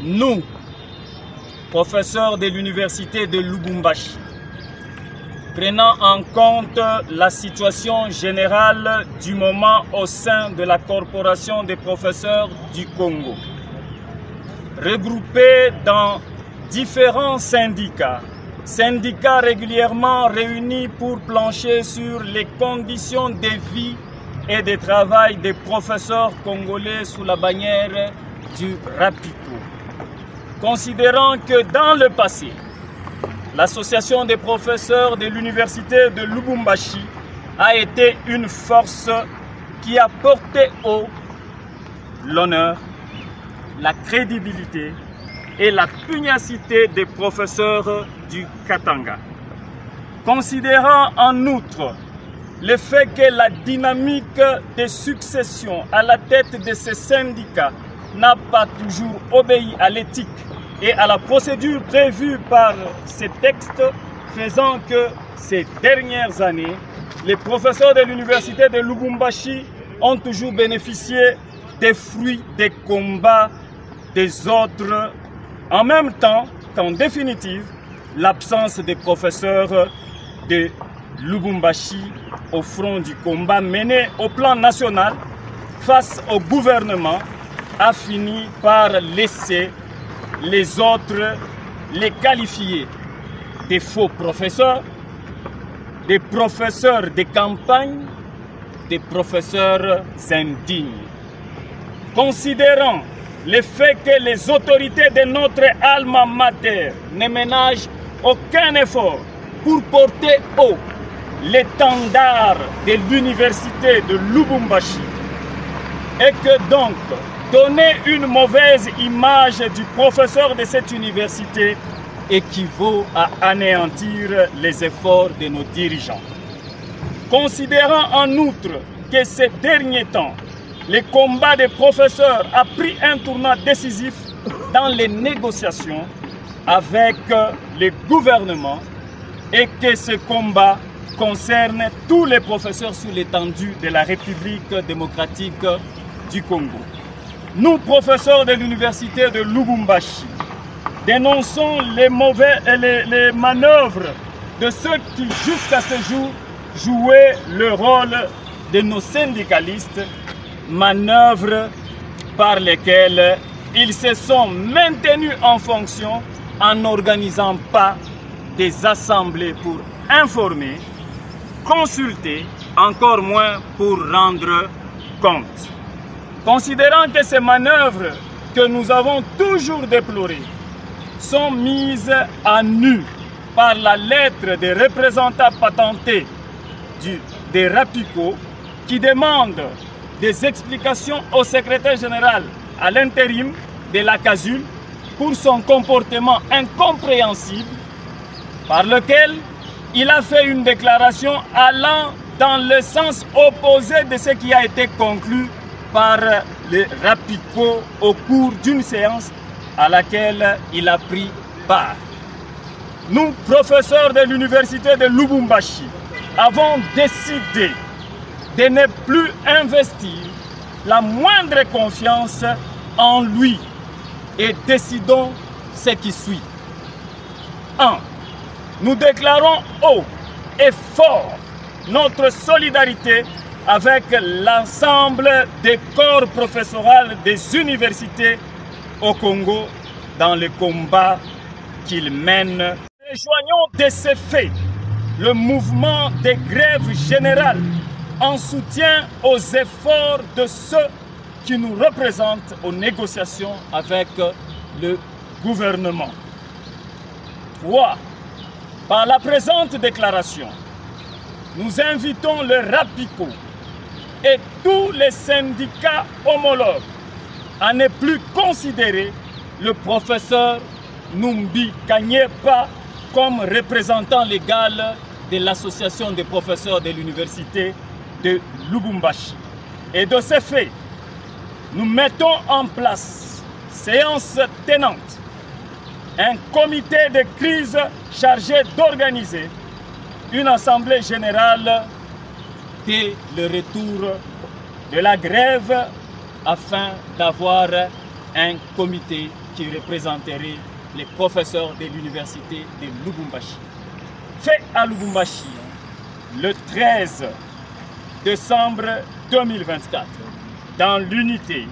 Nous, professeurs de l'université de Lubumbashi, prenant en compte la situation générale du moment au sein de la Corporation des professeurs du Congo, regroupés dans différents syndicats régulièrement réunis pour plancher sur les conditions de vie et de travail des professeurs congolais sous la bannière du RAPICO. Considérant que dans le passé, l'association des professeurs de l'université de Lubumbashi a été une force qui a porté haut l'honneur, la crédibilité et la pugnacité des professeurs du Katanga. Considérant en outre le fait que la dynamique de succession à la tête de ces syndicats n'a pas toujours obéi à l'éthique et à la procédure prévue par ces textes, faisant que ces dernières années, les professeurs de l'université de Lubumbashi ont toujours bénéficié des fruits des combats des autres, en même temps qu'en définitive, l'absence des professeurs de Lubumbashi au front du combat mené au plan national face au gouvernement a fini par laisser les autres les qualifier des faux professeurs, des professeurs de campagne, des professeurs indignes. Considérant le fait que les autorités de notre alma mater ne ménagent aucun effort pour porter haut l'étendard de l'université de Lubumbashi et que donc donner une mauvaise image du professeur de cette université équivaut à anéantir les efforts de nos dirigeants. Considérant en outre que ces derniers temps, le combat des professeurs a pris un tournant décisif dans les négociations avec le gouvernement et que ce combat concerne tous les professeurs sur l'étendue de la République démocratique du Congo. Nous, professeurs de l'université de Lubumbashi, dénonçons les manœuvres de ceux qui, jusqu'à ce jour, jouaient le rôle de nos syndicalistes, manœuvres par lesquelles ils se sont maintenus en fonction en n'organisant pas des assemblées pour informer, consulter, encore moins pour rendre compte. Considérant que ces manœuvres que nous avons toujours déplorées sont mises à nu par la lettre des représentants patentés des RAPICO qui demandent des explications au secrétaire général à l'intérim de la CASUL pour son comportement incompréhensible par lequel il a fait une déclaration allant dans le sens opposé de ce qui a été conclu par le RAPICO au cours d'une séance à laquelle il a pris part. Nous, professeurs de l'université de Lubumbashi, avons décidé de ne plus investir la moindre confiance en lui et décidons ce qui suit. 1. Nous déclarons haut et fort notre solidarité avec l'ensemble des corps professoraux des universités au Congo dans le combat qu'ils mènent. Rejoignons de ces faits le mouvement des grèves générales en soutien aux efforts de ceux qui nous représentent aux négociations avec le gouvernement. 3. Par la présente déclaration, nous invitons le RAPICO et tous les syndicats homologues à ne plus considérer le professeur Numbi Kanyepa comme représentant légal de l'association des professeurs de l'université de Lubumbashi. Et de ce fait, nous mettons en place, séance tenante, un comité de crise chargé d'organiser une assemblée générale dès le retour de la grève afin d'avoir un comité qui représenterait les professeurs de l'université de Lubumbashi. Fait à Lubumbashi le 13 décembre 2024, dans l'unité